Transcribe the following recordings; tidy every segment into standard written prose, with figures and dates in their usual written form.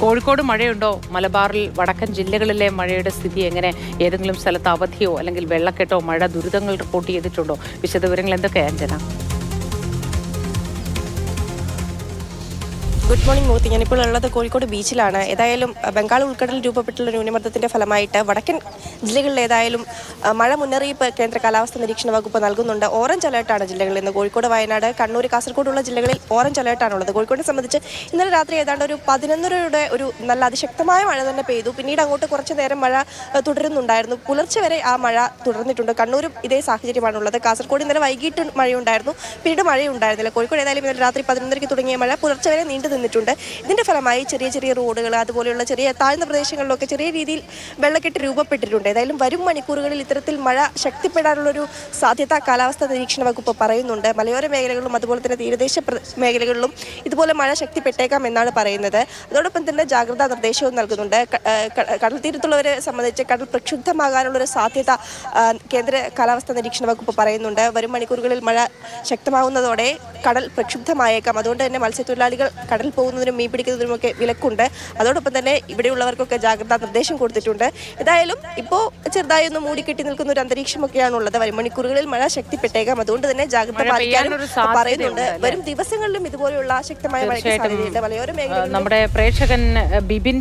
കോഴിക്കോട് മഴയുണ്ടോ? മലബാറിൽ വടക്കൻ ജില്ലകളിലെ മഴയുടെ സ്ഥിതി എങ്ങനെ? ഏതെങ്കിലും സ്ഥലത്ത് അവധിയോ അല്ലെങ്കിൽ വെള്ളക്കെട്ടോ മഴ ദുരിതങ്ങൾ റിപ്പോർട്ട് ചെയ്തിട്ടുണ്ടോ? വിശദവിവരങ്ങൾ എന്തൊക്കെയാണ് അഞ്ജന? ഗുഡ് മോർണിംഗ് മൂർത്തി. ഞാനിപ്പോൾ ഉള്ളത് കോഴിക്കോട് ബീച്ചിലാണ്. ഏതായാലും ബംഗാൾ ഉൾക്കടലിൽ രൂപപ്പെട്ടുള്ള ന്യൂനമർദ്ദത്തിന്റെ ഫലമായിട്ട് വടക്കൻ ജില്ലകളിൽ ഏതായാലും മഴ മുന്നറിയിപ്പ് കേന്ദ്ര കാലാവസ്ഥാ നിരീക്ഷണ വകുപ്പ് നൽകുന്നുണ്ട്. ഓറഞ്ച് അലേർട്ടാണ് ജില്ലകളിൽ നിന്ന്. കോഴിക്കോട്, വയനാട്, കണ്ണൂർ, കാസർഗോഡുള്ള ജില്ലകളിൽ ഓറഞ്ച് അലേർട്ടാണുള്ളത്. കോഴിക്കോടിനെ സംബന്ധിച്ച് ഇന്നലെ രാത്രി ഏതാണ്ട് ഒരു 11:30 ഒരു നല്ല അതിശക്തമായ മഴ തന്നെ പെയ്തു. പിന്നീട് അങ്ങോട്ട് കുറച്ചു നേരം മഴ തുടരുന്നുണ്ടായിരുന്നു. പുലർച്ചെ വരെ ആ മഴ തുടർന്നിട്ടുണ്ട്. കണ്ണൂരും ഇതേ സാഹചര്യമാണുള്ളത്. കാസർഗോഡ് ഇന്നലെ വൈകിട്ട് മഴയുണ്ടായിരുന്നു, പിന്നീട് മഴയുണ്ടായിരുന്നില്ല. കോഴിക്കോട് ഏതായാലും ഇന്നലെ രാത്രി 11:30 തുടങ്ങിയ മഴ പുലർച്ചെ വരെ നീണ്ടു നിന്നിട്ടുണ്ട്. ഇതിന്റെ ഫലമായി ചെറിയ ചെറിയ റോഡുകൾ, അതുപോലെയുള്ള ചെറിയ താഴ്ന്ന പ്രദേശങ്ങളിലൊക്കെ ചെറിയ രീതിയിൽ വെള്ളക്കെട്ട് രൂപപ്പെട്ടിട്ടുണ്ട്. ഏതായാലും വരും മണിക്കൂറുകളിൽ ഇത്തരത്തിൽ മഴ ശക്തിപ്പെടാനുള്ളൊരു സാധ്യത കാലാവസ്ഥാ നിരീക്ഷണ വകുപ്പ് പറയുന്നുണ്ട്. മലയോര മേഖലകളിലും അതുപോലെ തന്നെ തീരദേശ മേഖലകളിലും ഇതുപോലെ മഴ ശക്തിപ്പെട്ടേക്കാം എന്നാണ് പറയുന്നത്. അതോടൊപ്പം തന്നെ ജാഗ്രതാ നിർദ്ദേശവും നൽകുന്നുണ്ട്. കടൽ തീരത്തുള്ളവരെ സംബന്ധിച്ച് കടൽ പ്രക്ഷുബ്ധമാകാനുള്ളൊരു സാധ്യത കേന്ദ്ര കാലാവസ്ഥാ നിരീക്ഷണ വകുപ്പ് പറയുന്നുണ്ട്. വരും മണിക്കൂറുകളിൽ മഴ ശക്തമാകുന്നതോടെ കടൽ പ്രക്ഷുബ്ധമായേക്കാം. അതുകൊണ്ട് തന്നെ മത്സ്യത്തൊഴിലാളികൾ കടൽ പോകുന്നതിനും മീൻ പിടിക്കുന്നതിനുമൊക്കെ വിലക്കുണ്ട്. അതോടൊപ്പം തന്നെ ഇവിടെയുള്ളവർക്കൊക്കെ ജാഗ്രതാ നിർദ്ദേശം കൊടുത്തിട്ടുണ്ട്. ഏതായാലും ഇപ്പോൾ ചെറുതായി ഒന്ന് മൂടിക്കെട്ടി നിൽക്കുന്ന ഒരു അന്തരീക്ഷമൊക്കെയാണുള്ളത്. വരും മണിക്കൂറുകളിൽ മഴ ശക്തിപ്പെട്ടേക്കാം. അതുകൊണ്ട് തന്നെ ജാഗ്രത പാലിക്കാനും പറയുന്നുണ്ട്. വരും ദിവസങ്ങളിലും ഇതുപോലെയുള്ള ശക്തമായ മഴയ്ക്ക് സാധ്യതയുണ്ട്. മലയോര മേഖലയിൽ നമ്മുടെ പ്രേക്ഷകൻ ബിബിൻ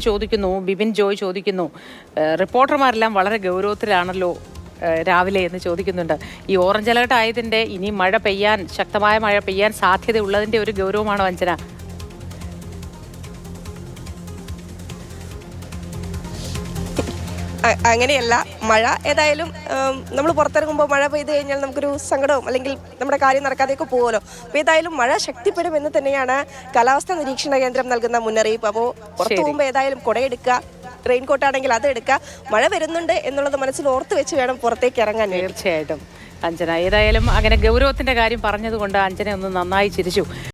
ജോയ് ചോദിക്കുന്നു, റിപ്പോർട്ടർമാരെല്ലാം വളരെ ഗൗരവത്തിലാണല്ലോ രാവിലെ എന്ന് ചോദിക്കുന്നുണ്ട്. ഈ ഓറഞ്ച് അലേർട്ട് ആയതിന്റെ ഇനി ശക്തമായ മഴ പെയ്യാൻ സാധ്യതയുള്ളതിന്റെ ഒരു ഗൗരവമാണോ അഞ്ജന? അങ്ങനെയല്ല. മഴ ഏതായാലും നമ്മൾ പുറത്തിറങ്ങുമ്പോൾ മഴ പെയ്ത് കഴിഞ്ഞാൽ നമുക്കൊരു സങ്കടവും അല്ലെങ്കിൽ നമ്മുടെ കാര്യം നടക്കാതെയൊക്കെ പോകുമല്ലോ. അപ്പോൾ ഏതായാലും മഴ ശക്തിപ്പെടുമെന്ന് തന്നെയാണ് കാലാവസ്ഥാ നിരീക്ഷണ കേന്ദ്രം നൽകുന്ന മുന്നറിയിപ്പ്. അപ്പോൾ പുറത്തു പോകുമ്പോൾ ഏതായാലും കുടയെടുക്കുക, റെയിൻകോട്ട് ആണെങ്കിൽ അത് എടുക്കുക. മഴ വരുന്നുണ്ട് എന്നുള്ളത് മനസ്സിൽ ഓർത്ത് വെച്ച് വേണം പുറത്തേക്ക് ഇറങ്ങാൻ. തീർച്ചയായിട്ടും അഞ്ജന, ഏതായാലും അങ്ങനെ ഗൗരവത്തിന്റെ കാര്യം പറഞ്ഞതുകൊണ്ട് അഞ്ജന ഒന്ന് നന്നായി ചിരിച്ചു.